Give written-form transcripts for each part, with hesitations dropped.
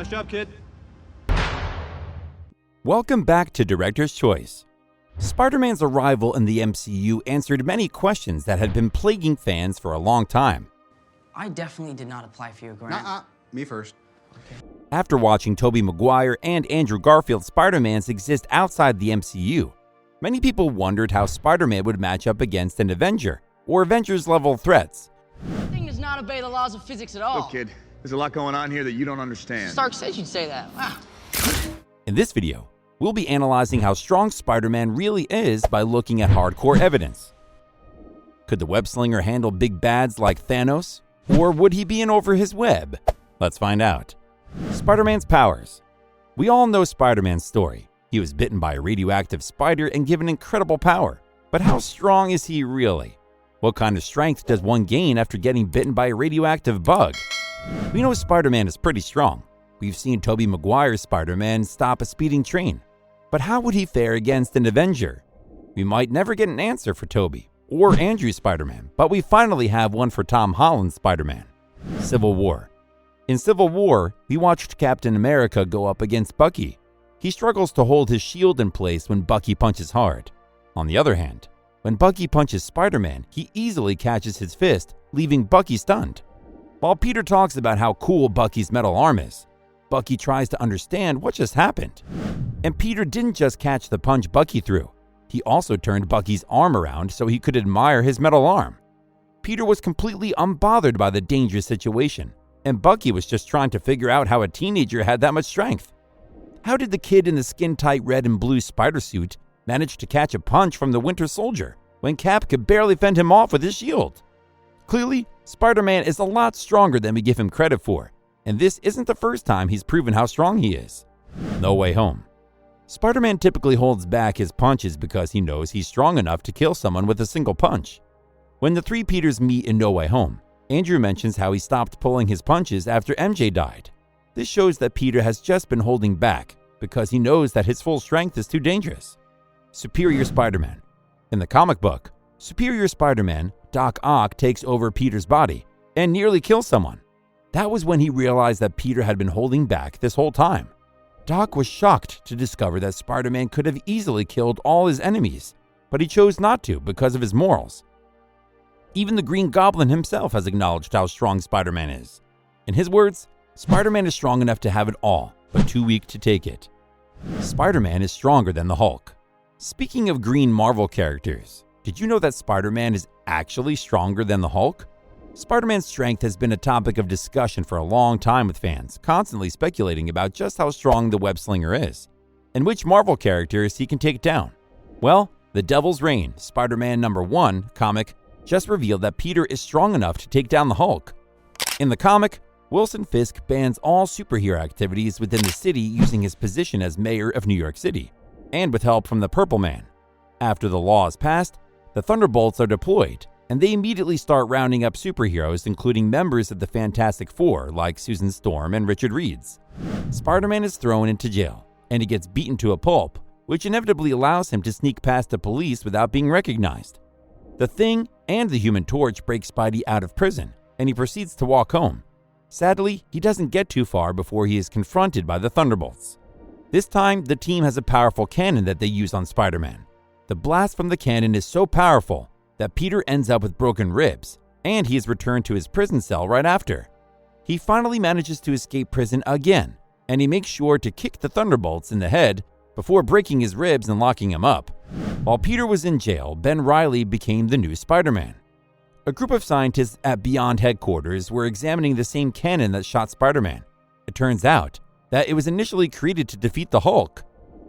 Nice job, kid. Welcome back to Director's Choice. Spider-Man's arrival in the MCU answered many questions that had been plaguing fans for a long time. I definitely did not apply for your grant. Nuh-uh. Me first. Okay. After watching Tobey Maguire and Andrew Garfield's Spider-Mans exist outside the MCU, many people wondered how Spider-Man would match up against an Avenger or Avengers-level threats. This thing does not obey the laws of physics at all. Look, kid, there's a lot going on here that you don't understand. Stark said you'd say that. Wow. In this video, we'll be analyzing how strong Spider-Man really is by looking at hardcore evidence. Could the web slinger handle big bads like Thanos? Or would he be in over his web? Let's find out. Spider-Man's powers. We all know Spider-Man's story. He was bitten by a radioactive spider and given incredible power. But how strong is he really? What kind of strength does one gain after getting bitten by a radioactive bug? We know Spider-Man is pretty strong. We've seen Tobey Maguire's Spider-Man stop a speeding train. But how would he fare against an Avenger? We might never get an answer for Tobey or Andrew's Spider-Man, but we finally have one for Tom Holland's Spider-Man. Civil War. In Civil War, we watched Captain America go up against Bucky. He struggles to hold his shield in place when Bucky punches hard. On the other hand, when Bucky punches Spider-Man, he easily catches his fist, leaving Bucky stunned. While Peter talks about how cool Bucky's metal arm is, Bucky tries to understand what just happened. And Peter didn't just catch the punch Bucky threw. He also turned Bucky's arm around so he could admire his metal arm. Peter was completely unbothered by the dangerous situation, and Bucky was just trying to figure out how a teenager had that much strength. How did the kid in the skin-tight red and blue spider suit manage to catch a punch from the Winter Soldier when Cap could barely fend him off with his shield? Clearly, Spider-Man is a lot stronger than we give him credit for, and this isn't the first time he's proven how strong he is. No Way Home. Spider-Man typically holds back his punches because he knows he's strong enough to kill someone with a single punch. When the three Peters meet in No Way Home, Andrew mentions how he stopped pulling his punches after MJ died. This shows that Peter has just been holding back because he knows that his full strength is too dangerous. Superior Spider-Man. In the comic book, Superior Spider-Man, Doc Ock takes over Peter's body and nearly kills someone. That was when he realized that Peter had been holding back this whole time. Doc was shocked to discover that Spider-Man could have easily killed all his enemies, but he chose not to because of his morals. Even the Green Goblin himself has acknowledged how strong Spider-Man is. In his words, Spider-Man is strong enough to have it all, but too weak to take it. Spider-Man is stronger than the Hulk. Speaking of green Marvel characters, did you know that Spider-Man is actually stronger than the Hulk? Spider-Man's strength has been a topic of discussion for a long time with fans, constantly speculating about just how strong the web slinger is, and which Marvel characters he can take down. Well, The Devil's Reign, Spider-Man #1 comic, just revealed that Peter is strong enough to take down the Hulk. In the comic, Wilson Fisk bans all superhero activities within the city using his position as mayor of New York City, and with help from the Purple Man. After the law is passed, the Thunderbolts are deployed, and they immediately start rounding up superheroes, including members of the Fantastic Four like Susan Storm and Richard Reeds. Spider-Man is thrown into jail, and he gets beaten to a pulp, which inevitably allows him to sneak past the police without being recognized. The Thing and the Human Torch break Spidey out of prison, and he proceeds to walk home. Sadly, he doesn't get too far before he is confronted by the Thunderbolts. This time, the team has a powerful cannon that they use on Spider-Man. The blast from the cannon is so powerful that Peter ends up with broken ribs, and he is returned to his prison cell right after. He finally manages to escape prison again, and he makes sure to kick the Thunderbolts in the head before breaking his ribs and locking him up. While Peter was in jail, Ben Reilly became the new Spider-Man. A group of scientists at Beyond headquarters were examining the same cannon that shot Spider-Man. It turns out that it was initially created to defeat the Hulk.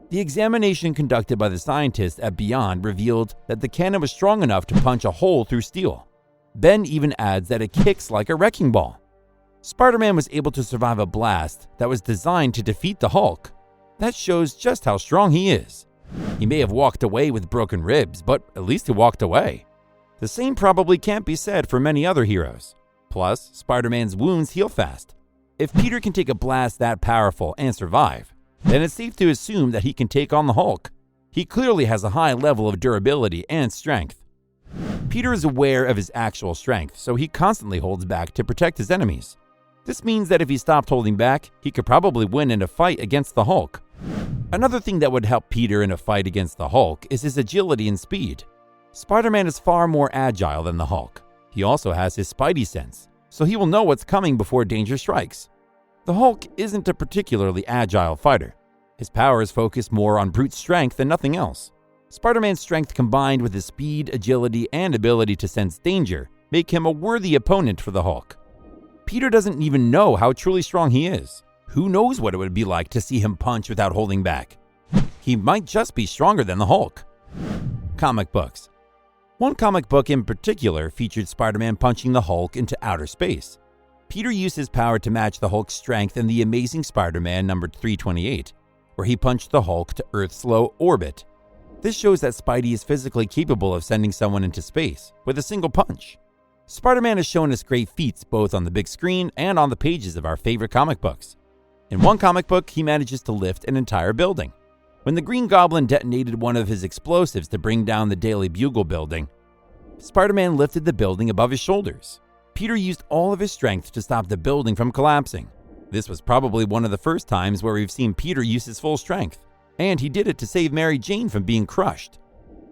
The examination conducted by the scientists at Beyond revealed that the cannon was strong enough to punch a hole through steel. Ben even adds that it kicks like a wrecking ball. Spider-Man was able to survive a blast that was designed to defeat the Hulk. That shows just how strong he is. He may have walked away with broken ribs, but at least he walked away. The same probably can't be said for many other heroes. Plus, Spider-Man's wounds heal fast. If Peter can take a blast that powerful and survive, then it's safe to assume that he can take on the Hulk. He clearly has a high level of durability and strength. Peter is aware of his actual strength, so he constantly holds back to protect his enemies. This means that if he stopped holding back, he could probably win in a fight against the Hulk. Another thing that would help Peter in a fight against the Hulk is his agility and speed. Spider-Man is far more agile than the Hulk. He also has his Spidey sense, so he will know what's coming before danger strikes. The Hulk isn't a particularly agile fighter. His powers focus more on brute strength than nothing else. Spider-Man's strength combined with his speed, agility, and ability to sense danger make him a worthy opponent for the Hulk. Peter doesn't even know how truly strong he is. Who knows what it would be like to see him punch without holding back? He might just be stronger than the Hulk. Comic books. One comic book in particular featured Spider-Man punching the Hulk into outer space. Peter used his power to match the Hulk's strength in The Amazing Spider-Man number 328, where he punched the Hulk to Earth's low orbit. This shows that Spidey is physically capable of sending someone into space with a single punch. Spider-Man has shown us great feats both on the big screen and on the pages of our favorite comic books. In one comic book, he manages to lift an entire building. When the Green Goblin detonated one of his explosives to bring down the Daily Bugle building, Spider-Man lifted the building above his shoulders. Peter used all of his strength to stop the building from collapsing. This was probably one of the first times where we've seen Peter use his full strength, and he did it to save Mary Jane from being crushed.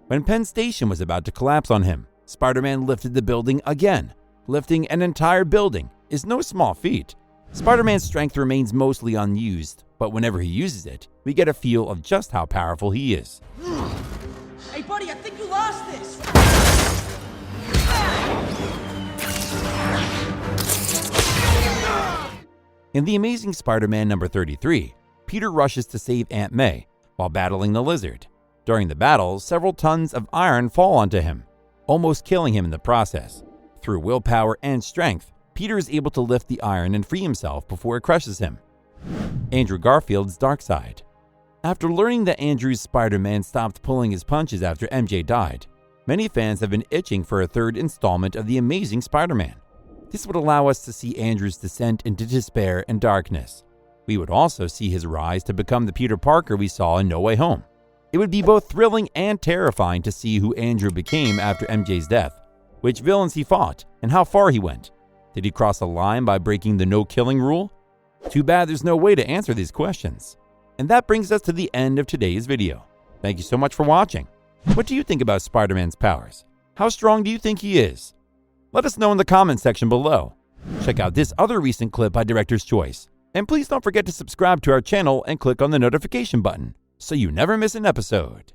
When Penn Station was about to collapse on him, Spider-Man lifted the building again. Lifting an entire building is no small feat. Spider-Man's strength remains mostly unused, but whenever he uses it, we get a feel of just how powerful he is. Hey, buddy, I think you lost this. In The Amazing Spider-Man number 33, Peter rushes to save Aunt May while battling the lizard. During the battle, several tons of iron fall onto him, almost killing him in the process. Through willpower and strength, Peter is able to lift the iron and free himself before it crushes him. Andrew Garfield's Dark Side. After learning that Andrew's Spider-Man stopped pulling his punches after MJ died, many fans have been itching for a third installment of The Amazing Spider-Man. This would allow us to see Andrew's descent into despair and darkness. We would also see his rise to become the Peter Parker we saw in No Way Home. It would be both thrilling and terrifying to see who Andrew became after MJ's death, which villains he fought, and how far he went. Did he cross a line by breaking the no-killing rule? Too bad there's no way to answer these questions. And that brings us to the end of today's video. Thank you so much for watching. What do you think about Spider-Man's powers? How strong do you think he is? Let us know in the comment section below. Check out this other recent clip by Director's Choice. And please don't forget to subscribe to our channel and click on the notification button so you never miss an episode.